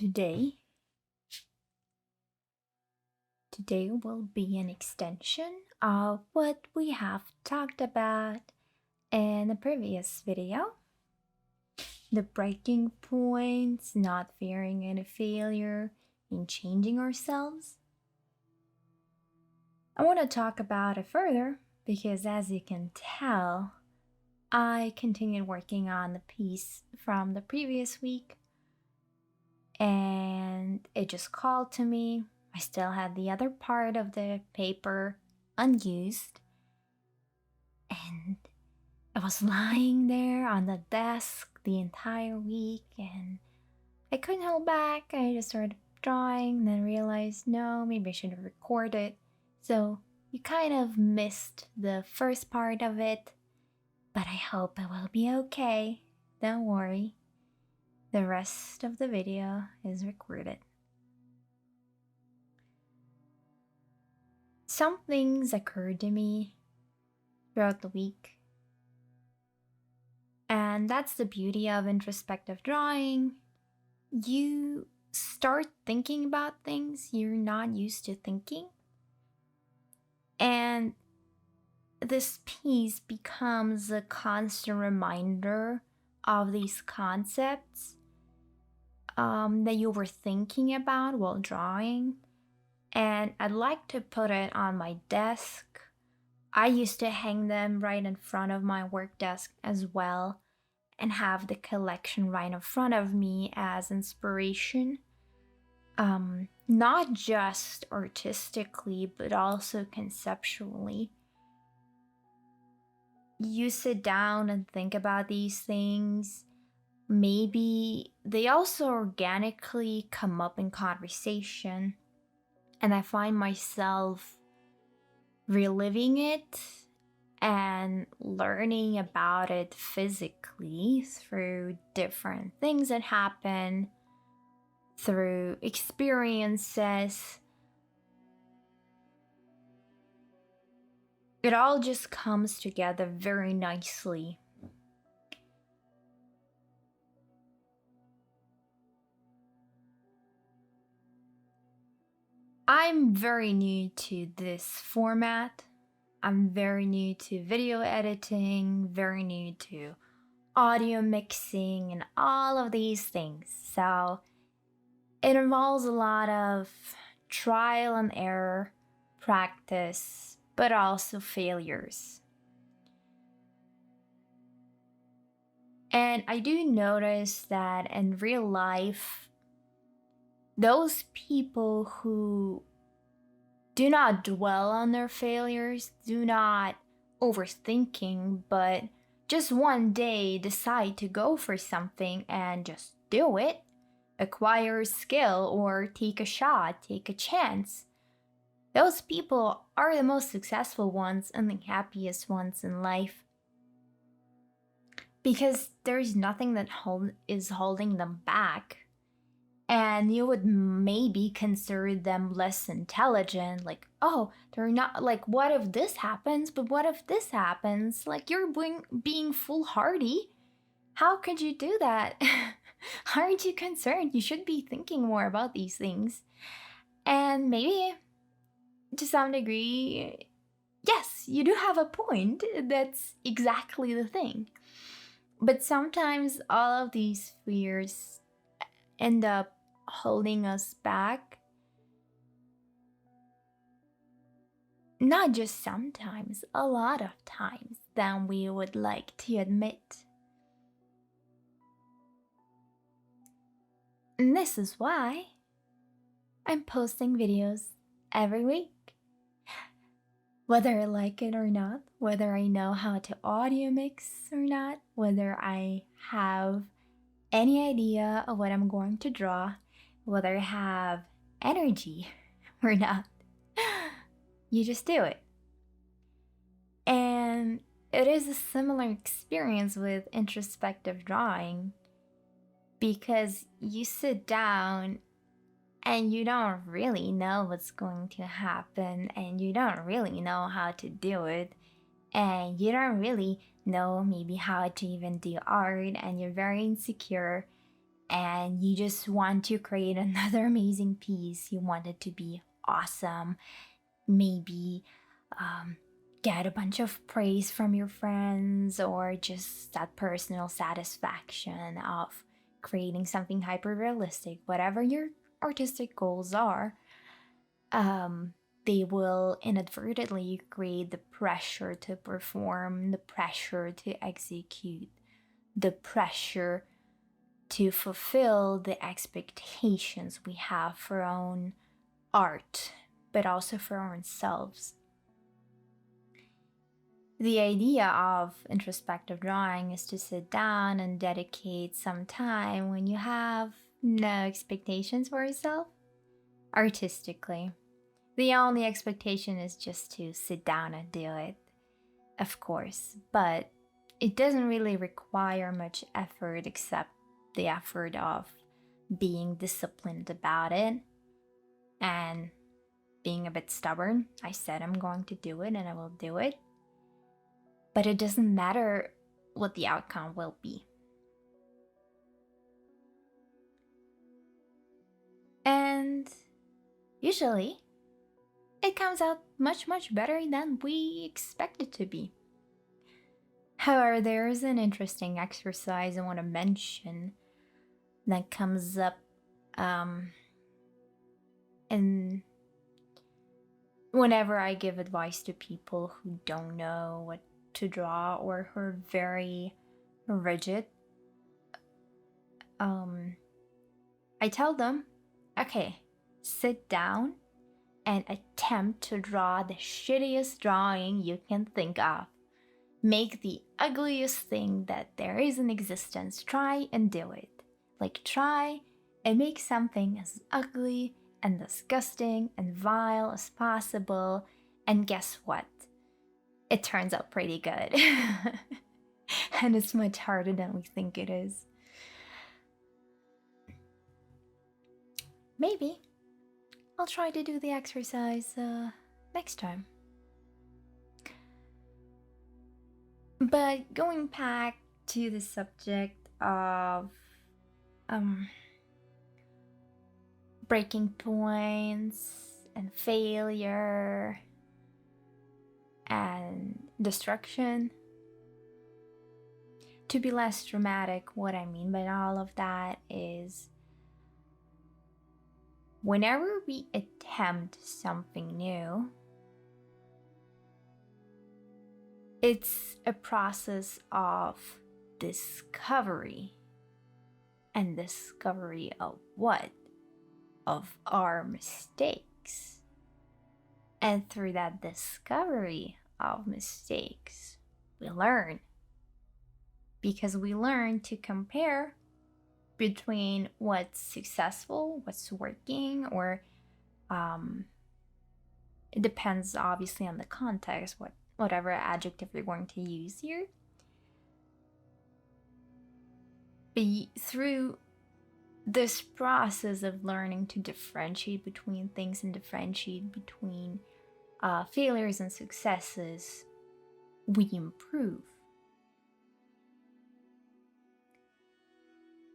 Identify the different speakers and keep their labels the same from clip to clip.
Speaker 1: Today, today will be an extension of what we have talked about in the previous video. The breaking points, not fearing any failure in changing ourselves. I want to talk about it further because, as you can tell, I continued working on the piece from the previous week and it just called to me. I still had the other part of the paper unused, and I was lying there on the desk the entire week, and I couldn't hold back. I just started drawing, then realized no, maybe I should have recorded. So you kind of missed the first part of it, but I hope it will be okay. Don't worry. The rest of the video is recorded. Some things occurred to me throughout the week, and that's the beauty of introspective drawing. You start thinking about things you're not used to thinking, and this piece becomes a constant reminder of these concepts that you were thinking about while drawing. And I'd like to put it on my desk. I used to hang them right in front of my work desk as well and have the collection right in front of me as inspiration. Not just artistically, but also conceptually. You sit down and think about these things. Maybe they also organically come up in conversation, and I find myself reliving it and learning about it physically through different things that happen, through experiences. It all just comes together very nicely. I'm very new to this format. I'm very new to video editing, very new to audio mixing, and all of these things. So it involves a lot of trial and error, practice, but also failures. And I do notice that in real life, those people who do not dwell on their failures, do not overthinking, but just one day decide to go for something and just do it, acquire a skill or take a shot, take a chance. Those people are the most successful ones and the happiest ones in life. Because there's nothing that is holding them back. And you would maybe consider them less intelligent, like, oh, they're not, like, what if this happens? But what if this happens? Like, you're being foolhardy. How could you do that? Aren't you concerned? You should be thinking more about these things. And maybe, to some degree, yes, you do have a point. That's exactly the thing. But sometimes all of these fears end up holding us back. Not just sometimes, a lot of times than we would like to admit. And this is why I'm posting videos every week. Whether I like it or not, whether I know how to audio mix or not, whether I have any idea of what I'm going to draw, whether I have energy or not, you just do it. And it is a similar experience with introspective drawing, because you sit down and you don't really know what's going to happen, and you don't really know how to do it, and you don't really know maybe how to even do art, and you're very insecure. and you just want to create another amazing piece. You want it to be awesome. Maybe get a bunch of praise from your friends, or just that personal satisfaction of creating something hyper realistic. Whatever your artistic goals are, they will inadvertently create the pressure to perform, the pressure to execute, the pressure to fulfill the expectations we have for our own art, but also for ourselves. The idea of introspective drawing is to sit down and dedicate some time when you have no expectations for yourself artistically. The only expectation is just to sit down and do it, of course, but it doesn't really require much effort except the effort of being disciplined about it and being a bit stubborn. I said I'm going to do it and I will do it. But it doesn't matter what the outcome will be. And usually, it comes out much, much better than we expect it to be. However, there is an interesting exercise I want to mention that comes up in whenever I give advice to people who don't know what to draw or who are very rigid. I tell them, okay, sit down and attempt to draw the shittiest drawing you can think of. Make the ugliest thing that there is in existence. Try and do it. Like, try and make something as ugly and disgusting and vile as possible. And guess what? It turns out pretty good. And it's much harder than we think it is. Maybe I'll try to do the exercise next time. But going back to the subject of breaking points and failure and destruction, to be less dramatic, what I mean by all of that is whenever we attempt something new, it's a process of discovery. And discovery of what? Of our mistakes. And through that discovery of mistakes, we learn. Because we learn to compare between what's successful, what's working, or it depends obviously on the context, whatever adjective you're going to use here. But through this process of learning to differentiate between things and differentiate between failures and successes, we improve.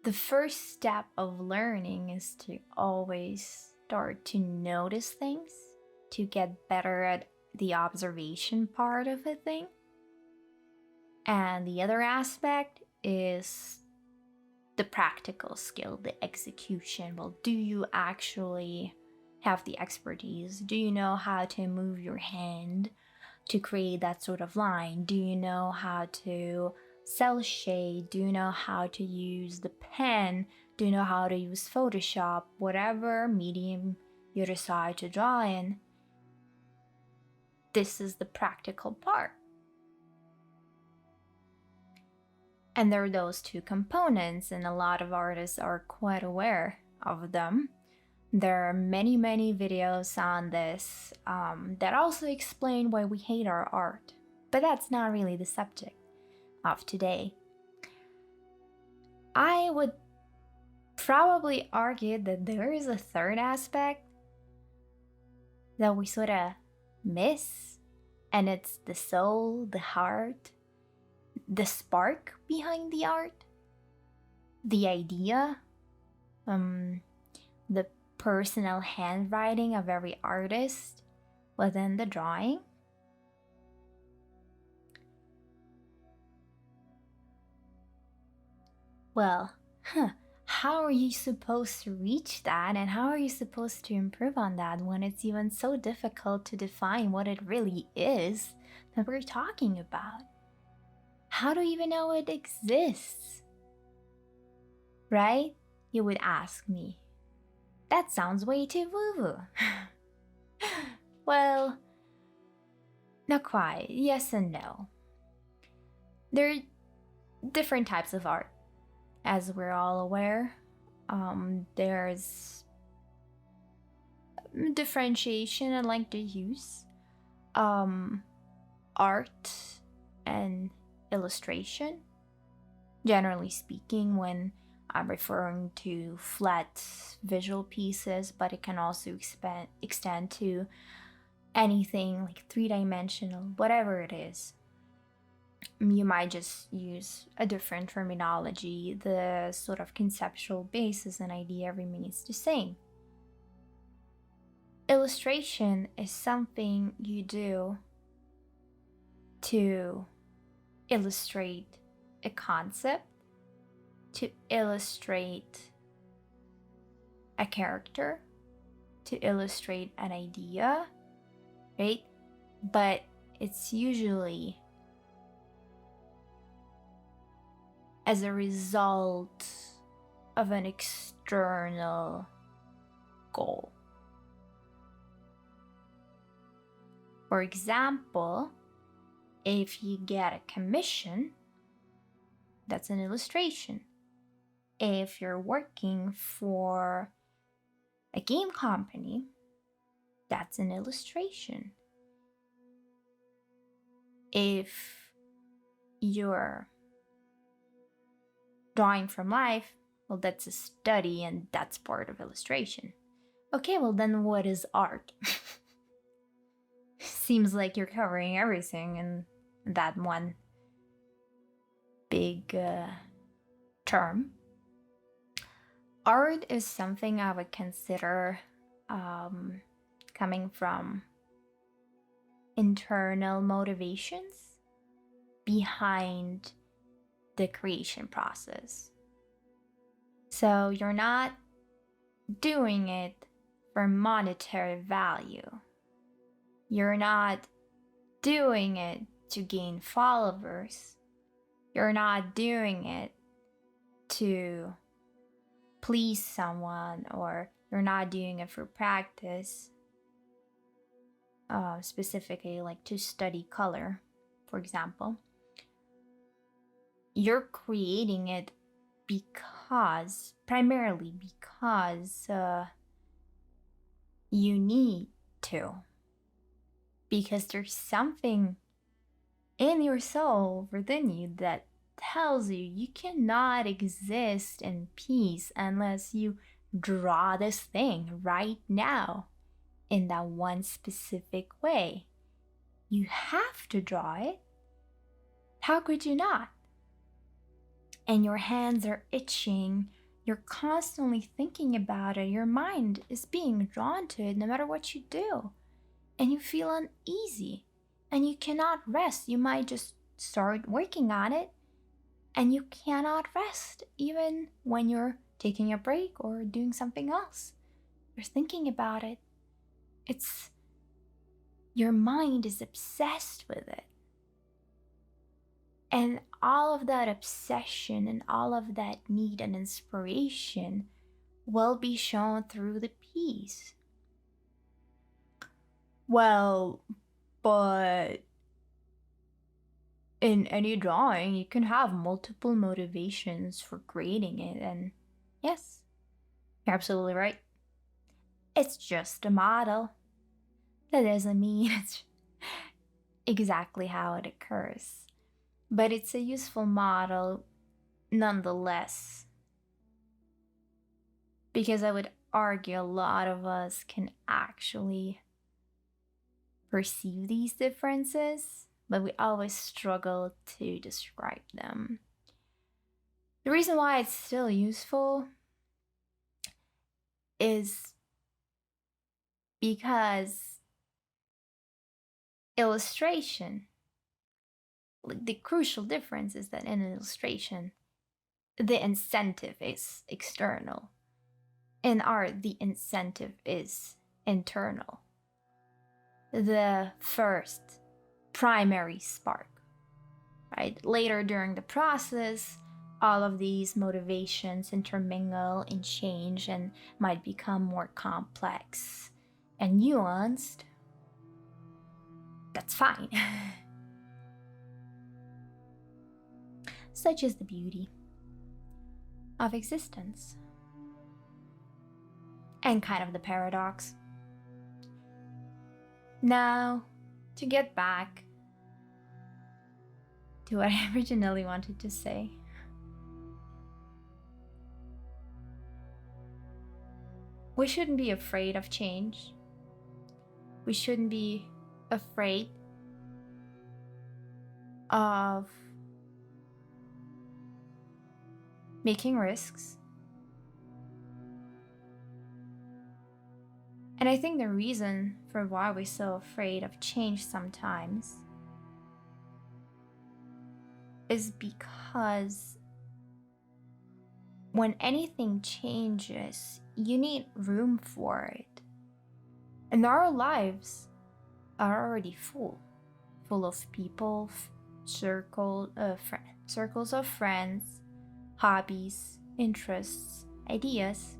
Speaker 1: The first step of learning is to always start to notice things, to get better at the observation part of a thing. And the other aspect is the practical skill, the execution. Well, do you actually have the expertise? Do you know how to move your hand to create that sort of line? Do you know how to cell shade? Do you know how to use the pen? Do you know how to use Photoshop? Whatever medium you decide to draw in, this is the practical part. And there are those two components, and a lot of artists are quite aware of them. There are many, many videos on this that also explain why we hate our art. But that's not really the subject of today. I would probably argue that there is a third aspect that we sort of miss, and it's the soul, the heart, the spark behind the art, the idea um, the personal handwriting of every artist within the drawing. Well, how are you supposed to reach that, and how are you supposed to improve on that when it's even so difficult to define what it really is that we're talking about? How do you even know it exists? Right? You would ask me. That sounds way too woo woo. Well, not quite. Yes and no. There are different types of art, as we're all aware. There's differentiation I like to use. Art and illustration. Generally speaking, when I'm referring to flat visual pieces, but it can also extend to anything like three-dimensional, whatever it is. You might just use a different terminology. The sort of conceptual basis and idea remains the same. Illustration is something you do to illustrate a concept, to illustrate a character, to illustrate an idea, right? But it's usually as a result of an external goal. For example, if you get a commission, that's an illustration. If you're working for a game company, that's an illustration. If you're drawing from life, well, that's a study and that's part of illustration. Okay, well, then what is art? Seems like you're covering everything in that one big term. Art is something I would consider coming from internal motivations behind the creation process. So you're not doing it for monetary value. You're not doing it to gain followers. You're not doing it to please someone, or you're not doing it for practice, specifically like to study color, for example. You're creating it primarily because you need to. Because there's something in your soul within you that tells you you cannot exist in peace unless you draw this thing right now in that one specific way. You have to draw it. How could you not? And your hands are itching. You're constantly thinking about it. Your mind is being drawn to it no matter what you do. And you feel uneasy and you cannot rest. You might just start working on it and you cannot rest even when you're taking a break or doing something else. You're thinking about it. Your mind is obsessed with it. And all of that obsession and all of that need and inspiration will be shown through the piece. Well, but in any drawing, you can have multiple motivations for creating it, and yes, you're absolutely right. It's just a model. That doesn't mean it's exactly how it occurs, but it's a useful model nonetheless. Because I would argue a lot of us can actually perceive these differences, but we always struggle to describe them. The reason why it's still useful is because illustration, like the crucial difference is that in an illustration, the incentive is external. In art, the incentive is internal. The first primary spark, right? Later during the process, all of these motivations intermingle and change and might become more complex and nuanced. That's fine. Such is the beauty of existence. And kind of the paradox. Now, to get back to what I originally wanted to say. We shouldn't be afraid of change. We shouldn't be afraid of making risks. And I think the reason for why we're so afraid of change sometimes is because when anything changes, you need room for it. And our lives are already full of people, circles of friends, hobbies, interests, ideas.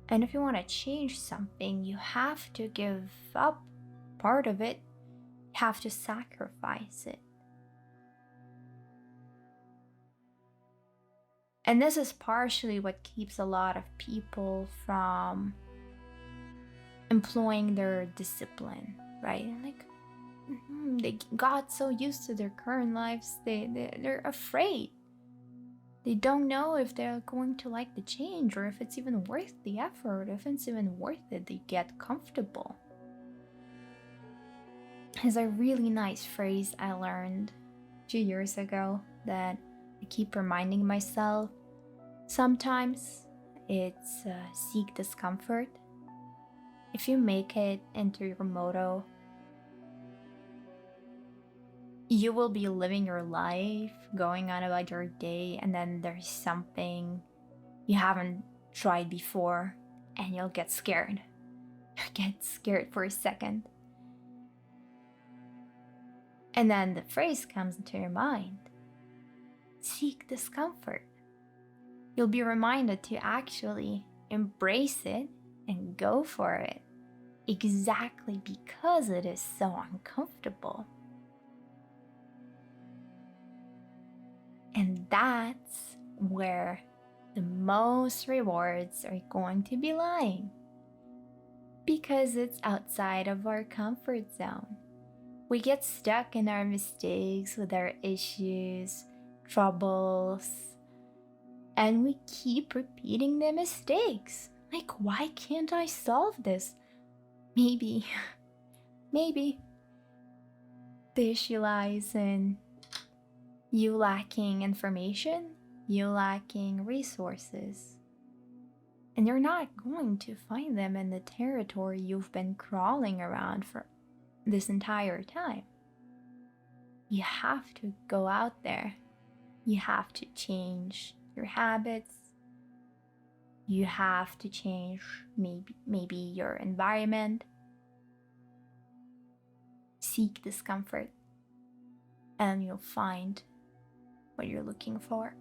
Speaker 1: And if you want to change something, you have to give up part of it. You have to sacrifice it. And this is partially what keeps a lot of people from employing their discipline, right? Like, they got so used to their current lives, they're afraid. They don't know if they're going to like the change or if it's even worth the effort, if it's even worth it. They get comfortable. There's a really nice phrase I learned 2 years ago that I keep reminding myself. Sometimes it's seek discomfort. If you make it into your motto, you will be living your life, going on about your day, and then there's something you haven't tried before, and you'll get scared. You get scared for a second. And then the phrase comes into your mind. Seek discomfort. You'll be reminded to actually embrace it and go for it, exactly because it is so uncomfortable. And that's where the most rewards are going to be lying, because it's outside of our comfort zone. We get stuck in our mistakes with our issues, troubles, and we keep repeating the mistakes. Like, why can't I solve this? Maybe the issue lies in you lacking information, you lacking resources. And you're not going to find them in the territory you've been crawling around for this entire time. You have to go out there. You have to change your habits. You have to change maybe your environment. Seek discomfort, and you'll find what you're looking for.